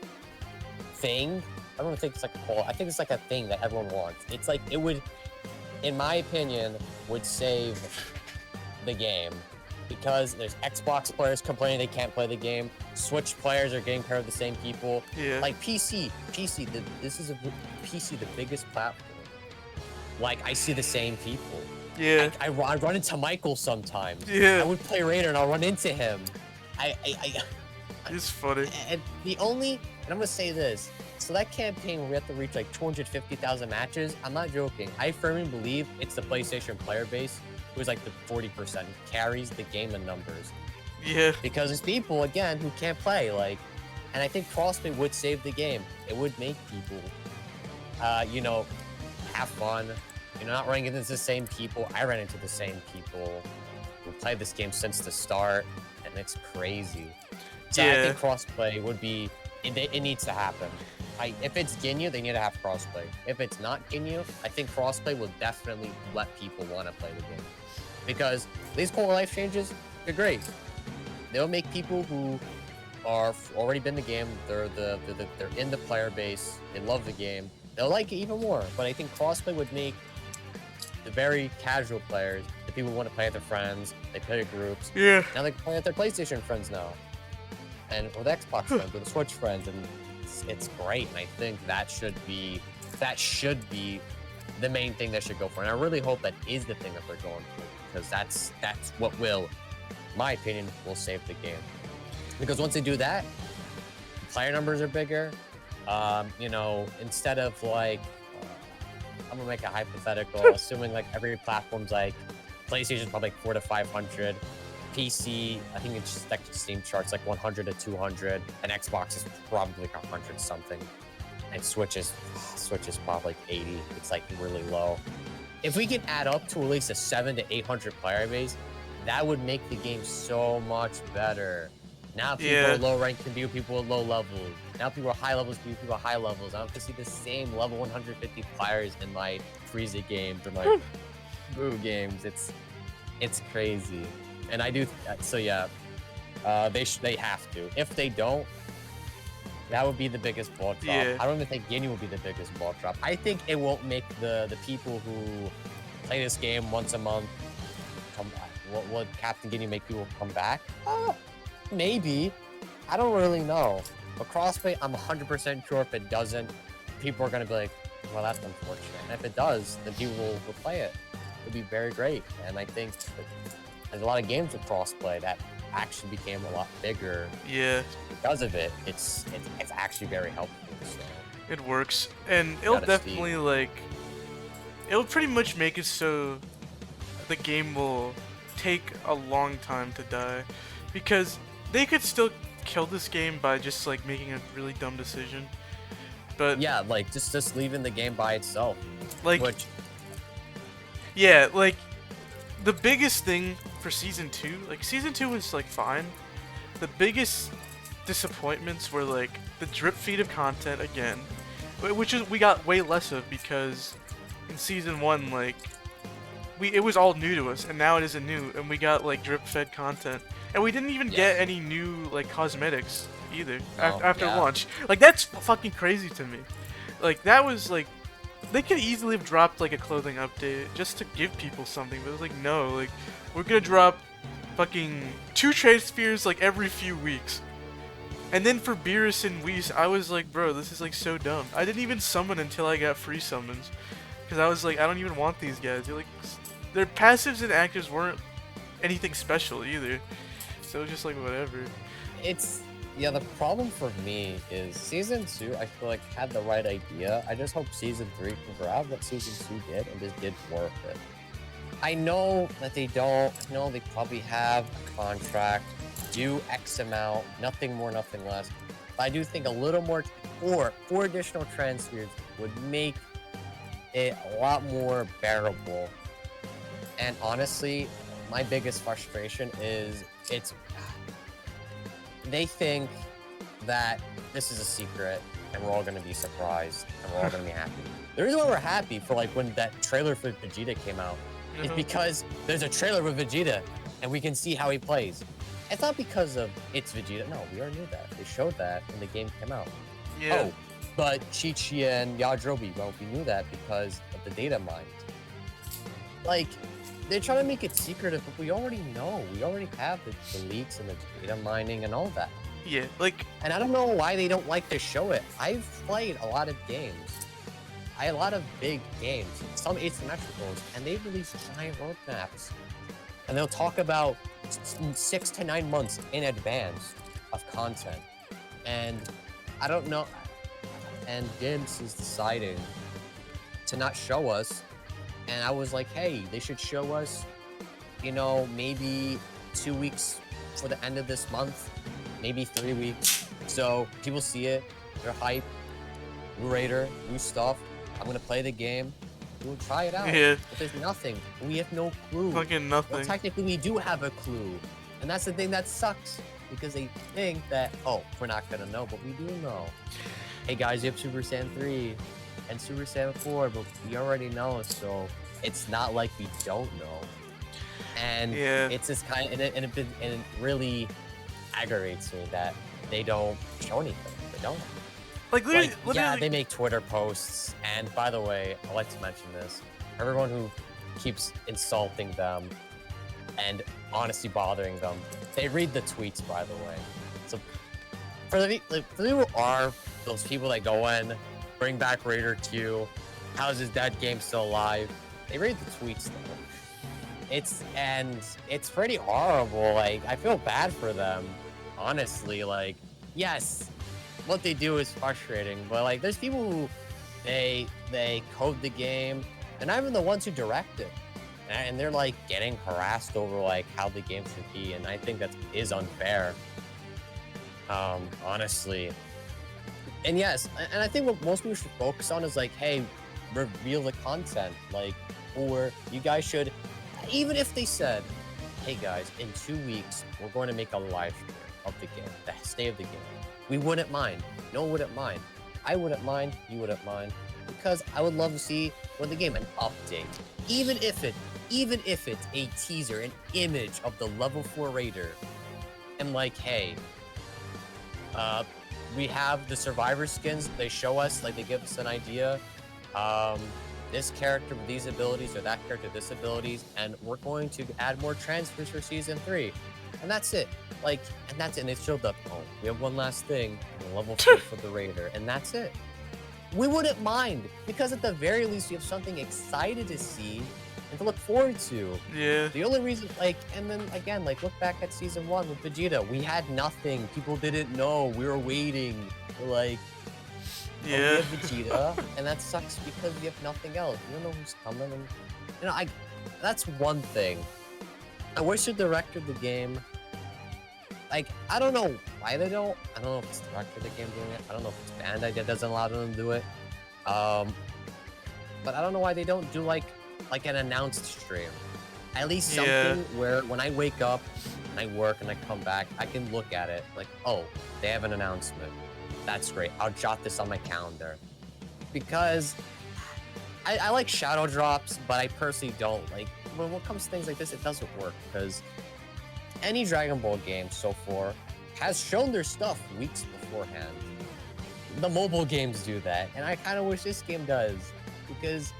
thing. I don't think it's like a call. I think it's like a thing that everyone wants. It's like it would, in my opinion, would save the game, because there's Xbox players complaining they can't play the game. Switch players are getting paired with the same people. Yeah. Like PC, this is a PC, the biggest platform. Like I see the same people. Yeah. I run into Michael sometimes. Yeah. I would play Raider and I'll run into him. It's funny. And and I'm gonna say this. So that campaign where we have to reach like 250,000 matches, I'm not joking. I firmly believe it's the PlayStation player base who is like the 40% carries the game in numbers. Yeah. Because there's people, again, who can't play, and I think crossplay would save the game. It would make people, have fun. Not running into the same people. I ran into the same people who played this game since the start, and it's crazy. So Yeah. I think crossplay would be, it needs to happen. If it's Ginyu, they need to have crossplay. If it's not Ginyu, I think crossplay will definitely let people want to play the game. Because these core life changes, they're great. They'll make people who are already been in the game, they're in the player base, they love the game, they'll like it even more. But I think crossplay would make the very casual players, the people who want to play with their friends, they play with groups. Yeah. Now they can play with their PlayStation friends now, and with Xbox friends, with Switch friends, and it's great. And I think that should be the main thing they should go for. And I really hope that is the thing that they're going for, because that's what will, in my opinion, will save the game. Because once they do that, player numbers are bigger. Instead of like, I'm gonna make a hypothetical, assuming like every platform's like PlayStation's probably like 400 to 500, PC, I think it's just like Steam charts like 100 to 200, and Xbox is probably like 100 something, and Switch is probably like 80. It's like really low. If we can add up to at least a 700 to 800 player base, that would make the game so much better. Now people are low ranked can be with people with low levels. Now people are high levels can be with people with high levels. I don't have to see the same level 150 players in my Frieza games or my Boo games. It's crazy. And I do they have to. If they don't, that would be the biggest ball drop. Yeah. I don't even think Ginyu will be the biggest ball drop. I think it won't make the people who play this game once a month come back. Would Captain Ginyu make people come back? Maybe. I don't really know. But crossplay, I'm 100% sure if it doesn't, people are going to be like, well, that's unfortunate. And if it does, then people will play it. It'll be very great. And I think there's a lot of games with crossplay that actually became a lot bigger. Yeah. Because of it, it's actually very helpful. So it works, and it'll Gotta see. definitely like it'll pretty much make it so the game will take a long time to die, because they could still kill this game by just like making a really dumb decision. But Yeah, like just leaving the game by itself, like which yeah, like the biggest thing for season 2, like season 2 was like fine. The biggest disappointments were like the drip feed of content again, which is we got way less of, because in season 1 like it was all new to us, and now it isn't new, and we got like drip fed content, and we didn't even get yes, any new like cosmetics either no, after yeah, launch. Like that's fucking crazy to me. Like that was like they could easily have dropped like a clothing update just to give people something, but it was like no, like we're gonna drop fucking 2 trade spheres like every few weeks. And then for Beerus and Whis, I was like, bro, this is like so dumb. I didn't even summon until I got free summons, because I was like, I don't even want these guys. They're like, their passives and actives weren't anything special either. So it was just like whatever. it's yeah. The problem for me is season 2. I feel like had the right idea. I just hope season 3 can grab what season 2 did and just did more of it. I know that they don't. I know they probably have a contract, do X amount, nothing more, nothing less. But I do think a little more, four additional transfers would make it a lot more bearable. And honestly, my biggest frustration is they think that this is a secret and we're all gonna be surprised and we're all gonna be happy. The reason why we're happy for like when that trailer for Vegeta came out is because there's a trailer with Vegeta and we can see how he plays. It's not because of it's Vegeta. No, we already knew that. They showed that when the game came out. Yeah. Oh, but Chi-Chi and Yajirobe, well, we knew that because of the data mined. Like, they're trying to make it secretive, but we already know. We already have the leaks and the data mining and all that. Yeah, like And I don't know why they don't like to show it. I've played a lot of games. A lot of big games, some asymmetricals, and they release giant roadmaps. And they'll talk about 6 to 9 months in advance of content. And I don't know. And Gibbs is deciding to not show us. And I was like, hey, they should show us, you know, maybe 2 weeks for the end of this month, maybe 3 weeks. So people see it, they're hype, new raider, new stuff. I'm gonna play the game. We'll try it out. yeah, But there's nothing. We have no clue. fucking Well, nothing. technically, we do have a clue. And that's the thing that sucks. Because they think that, oh, we're not gonna know, but we do know. Hey guys, you have Super Saiyan 3 and Super Saiyan 4, but we already know, so it's not like we don't know. And Yeah. it's this kind of, and it really aggravates me that they don't show anything. They don't. Like literally, Like, yeah, literally they make Twitter posts, and by the way, I'd like to mention this. Everyone who keeps insulting them and honestly bothering them, they read the tweets, by the way. So for the people who are those people that go in, bring back Raider Q, how's his dead game still alive? They read the tweets though. It's pretty horrible. Like, I feel bad for them, honestly. Like, yes, what they do is frustrating, but like, there's people who they code the game. They're not even the ones who direct it, and they're like getting harassed over like how the game should be, and I think that is unfair. Honestly, and yes, and I think what most people should focus on is like, hey, reveal the content, like, or you guys should, even if they said, hey guys, in 2 weeks we're going to make a live stream of the game, the state of the game. We wouldn't mind. No one wouldn't mind. I wouldn't mind. You wouldn't mind, because I would love to see what the game, an update, even if it's a teaser, an image of the level 4 raider, and like, hey, we have the survivor skins. They show us, like, they give us an idea. This character with these abilities, or that character with this abilities, and we're going to add more transfers for season 3, and that's it. Like, and that's it. And it showed up. Oh, we have one last thing, level 4 for the raider, and that's it. We wouldn't mind, because at the very least, we have something excited to see and to look forward to. yeah. The only reason, like, and then again, like, look back at season 1 with Vegeta. We had nothing. People didn't know. We were waiting. We're like, we Yeah. have Vegeta, and that sucks because we have nothing else. We don't know who's coming, and that's one thing. I wish the director of the game, like, I don't know why they don't. I don't know if it's the director of the game doing it. I don't know if it's Bandai that doesn't allow them to do it. But I don't know why they don't do like an announced stream. At least something Yeah. where when I wake up and I work and I come back, I can look at it like, oh, they have an announcement. That's great. I'll jot this on my calendar. Because I like shadow drops, but I personally don't. Like, when it comes to things like this, it doesn't work. Because any Dragon Ball game so far has shown their stuff weeks beforehand. The mobile games do that, and I kind of wish this game does. Because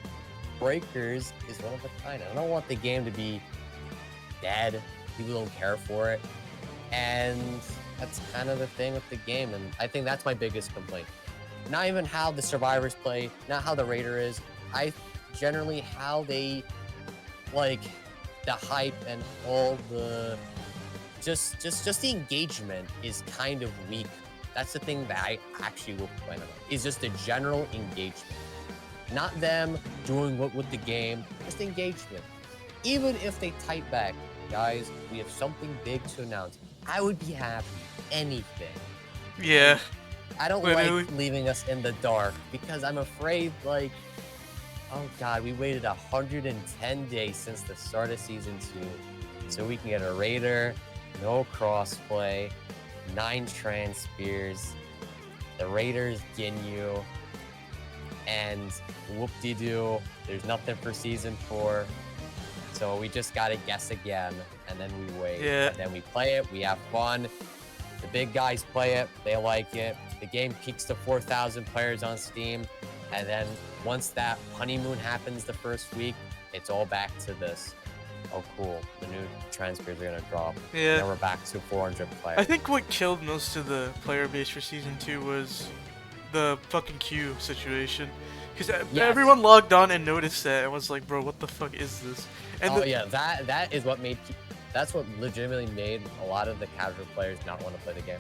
Breakers is one of a kind. I don't want the game to be dead. People don't care for it. And that's kind of the thing with the game. And I think that's my biggest complaint. Not even how the survivors play, not how the raider is. I generally how they like the hype and all the just the engagement is kind of weak. That's the thing that I actually will complain about. Is just the general engagement. Not them doing what with the game, just engagement. Even if they type back, guys, we have something big to announce, I would be happy. Anything. Yeah. I don't Literally. like leaving us in the dark because I'm afraid, like, oh god, we waited 110 days since the start of season 2 so we can get a raider, no crossplay, 9 transfers, the raiders Ginyu, and whoop-de-doo, there's nothing for season 4. So we just gotta guess again, and then we wait. Yeah. And then we play it, we have fun. The big guys play it, they like it. The game peaks to 4,000 players on Steam. And then once that honeymoon happens the first week, it's all back to this. Oh, cool. The new transfers are going to drop. Yeah. And we're back to 400 players. I think what killed most of the player base for season 2 was the fucking queue situation. Because Yes. everyone logged on and noticed that and was like, bro, what the fuck is this? And Oh, yeah. That is what made... That's what legitimately made a lot of the casual players not want to play the game.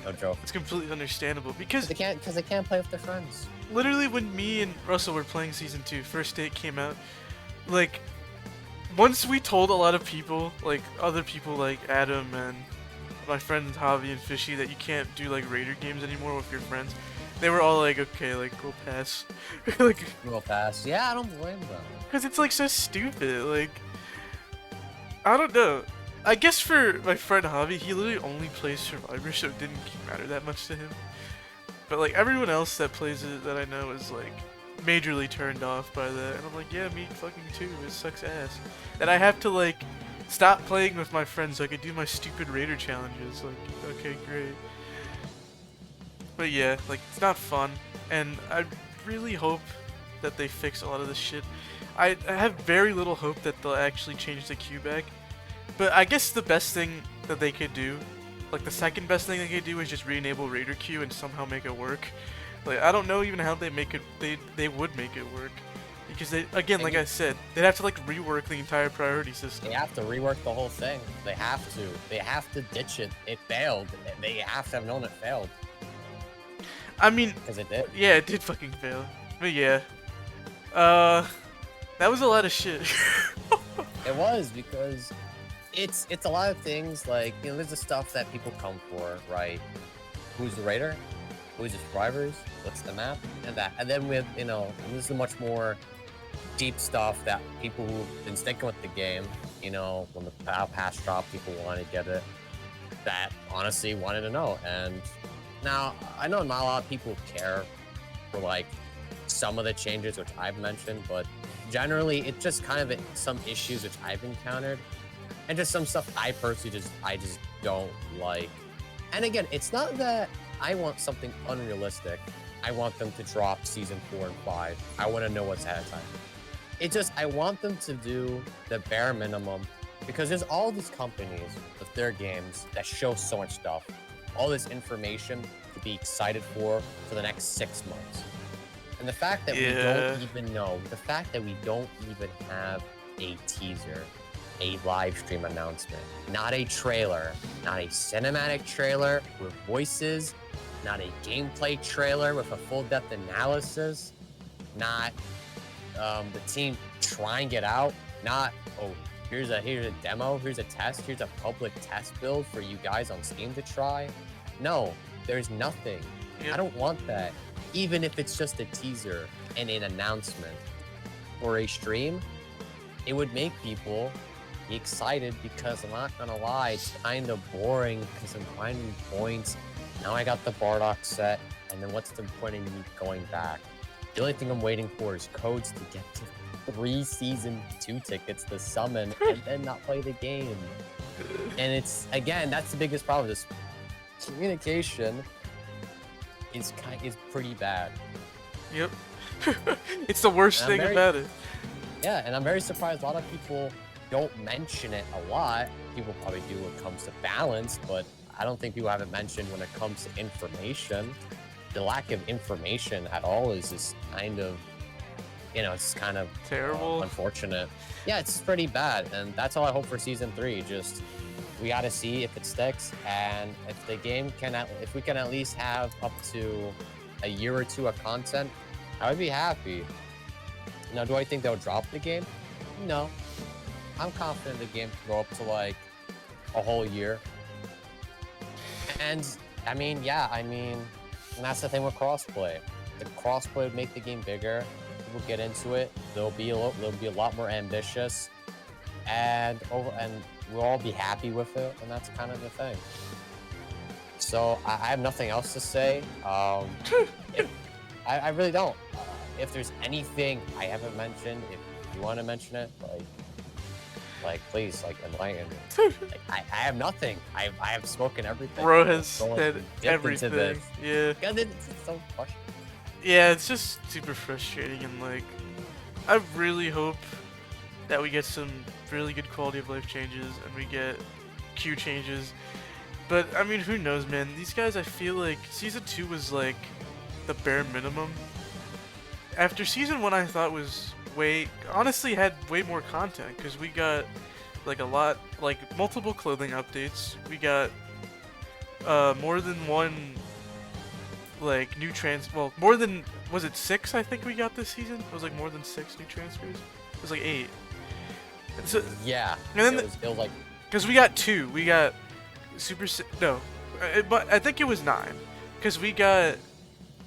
No joke. It's completely understandable because Because they can't play with their friends. literally when me and Russell were playing season 2, first date came out, like, once we told a lot of people, like other people like Adam and my friends Javi and Fishy, that you can't do like raider games anymore with your friends, they were all like, okay, like, go pass. Like, Real fast. Yeah, I don't blame them. because it's like so stupid. Like, I don't know. I guess for my friend Javi, he literally only plays Survivor, so it didn't matter that much to him. But like everyone else that plays it that I know is like majorly turned off by that, and I'm like, yeah, me fucking too. It sucks ass. And I have to like stop playing with my friends so I could do my stupid raider challenges. Like, okay, great. But yeah, like it's not fun, and I really hope that they fix a lot of this shit. I have very little hope that they'll actually change the queue back. But I guess the best thing that they could do, like the second best thing they could do, is just re-enable Raider Queue and somehow make it work. Like, I don't know even how they make it. They would make it work, because they, again, like I said, they'd have to like rework the entire priority system. They have to rework the whole thing. They have to. They have to ditch it. It failed. They have to have known it failed. I mean, Because it did. yeah, it did fucking fail. But yeah, that was a lot of shit. It was because it's a lot of things like, you know, there's the stuff that people come for, right? Who's the raider? Who's the survivors? What's the map? And that. And then with, you know, and this is much more deep stuff that people who've been sticking with the game, you know, when the Battle Pass dropped, people wanted to get it. That honestly wanted to know. And now I know not a lot of people care for like some of the changes which I've mentioned, but generally it's just kind of some issues which I've encountered. And just some stuff I personally just don't like. And again, it's not that I want something unrealistic. I want them to drop season 4 and 5. I want to know what's ahead of time. It's just I want them to do the bare minimum, because there's all these companies with their games that show so much stuff, all this information to be excited for the next 6 months. And the fact that we don't even know, the fact that we don't even have a teaser, a live stream announcement, not a trailer, not a cinematic trailer with voices, not a gameplay trailer with a full depth analysis, not the team trying it out, not oh here's a demo, here's a test, here's a public test build for you guys on Steam to try. No, there's nothing. Yep. I don't want that. Even if it's just a teaser and an announcement or a stream, it would make people be excited because I'm not gonna lie, it's kind of boring because I'm finding points. Now I got the Bardock set, and then what's the point in me going back? The only thing I'm waiting for is codes to get to 3 season 2 tickets to summon and then not play the game. And it's again, that's the biggest problem. This communication is pretty bad. Yep. It's the worst thing about it. Yeah, and I'm very surprised a lot of people don't mention it a lot. People probably do when it comes to balance, but I don't think people have it mentioned when it comes to information. The lack of information at all is just kind of, it's kind of terrible, unfortunate. Yeah, it's pretty bad, and that's all I hope for season 3. Just we got to see if it sticks, and if the game if we can at least have up to a year or 2 of content, I would be happy. Now, do I think they'll drop the game? No. I'm confident the game can go up to like a whole year. And and that's the thing with crossplay. The crossplay would make the game bigger. People get into it. They'll be a lot more ambitious, and we'll all be happy with it. And that's kind of the thing. So I have nothing else to say. I really don't. If there's anything I haven't mentioned, if you want to mention it, please, enlighten me. I have nothing. I have spoken everything. Bro has said everything. Yeah. Because it's so frustrating. Yeah, it's just super frustrating, and I really hope that we get some really good quality of life changes and we get queue changes. But I mean, who knows, man? These guys, I feel like season 2 was like the bare minimum. After season 1, I thought was honestly had way more content, because we got multiple clothing updates. We got more than one new more than, was it 6 I think we got this season? It was more than 6 new transfers. It was 8. So, yeah. And then it was like, because we got 2. We got but I think it was 9, because we got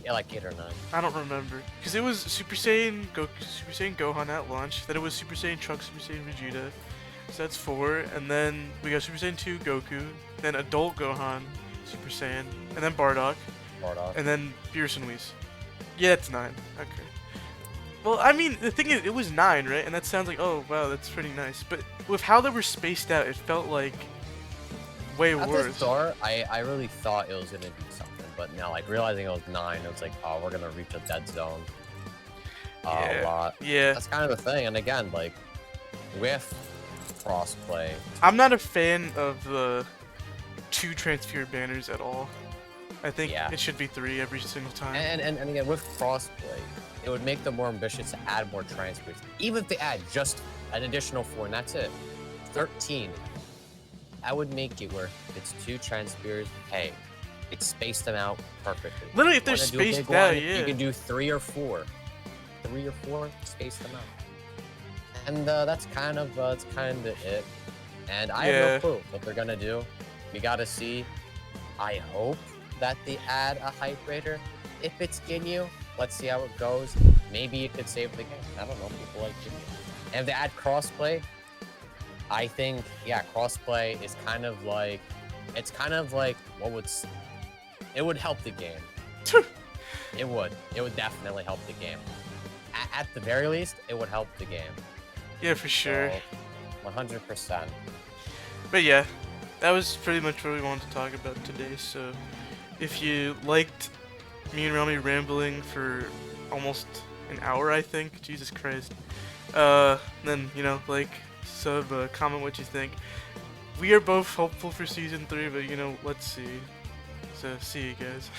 8 or 9. I don't remember, because it was Super Saiyan Gohan at launch. Then it was Super Saiyan Trunks, Super Saiyan Vegeta. So that's 4, and then we got Super Saiyan 2 Goku, then Adult Gohan, Super Saiyan, and then Bardock, and then Beerus and Whis. Yeah, it's 9. Okay. Well, I mean, the thing is, it was 9, right? And that sounds like, oh wow, that's pretty nice. But with how they were spaced out, it felt like way worse. At the start, I really thought it was gonna be something. But now, realizing it was 9, it was like, oh, we're gonna reach a dead zone a lot. Yeah. That's kind of the thing. And again, with crossplay, I'm not a fan of the 2 transfer banners at all. I think it should be 3 every single time. And again, with crossplay, it would make them more ambitious to add more transfers. Even if they add just an additional 4, and that's it, 13. I would make it where if it's 2 transfers, hey, it spaced them out perfectly. Literally, if they're spaced out, you can do 3 or 4. 3 or 4, space them out. And that's kind of it. And I have no clue what they're gonna do. We gotta see. I hope that they add a hype raider. If it's Ginyu, let's see how it goes. Maybe it could save the game. I don't know. People like Ginyu. And if they add crossplay, I think crossplay is it would help the game. It would definitely help the game. At the very least, it would help the game. Yeah, for sure. So, 100%. But yeah, that was pretty much what we wanted to talk about today. So if you liked me and Rami rambling for almost an hour, I think, Jesus Christ, then, sub, comment what you think. We are both hopeful for season 3, but let's see. So see you guys.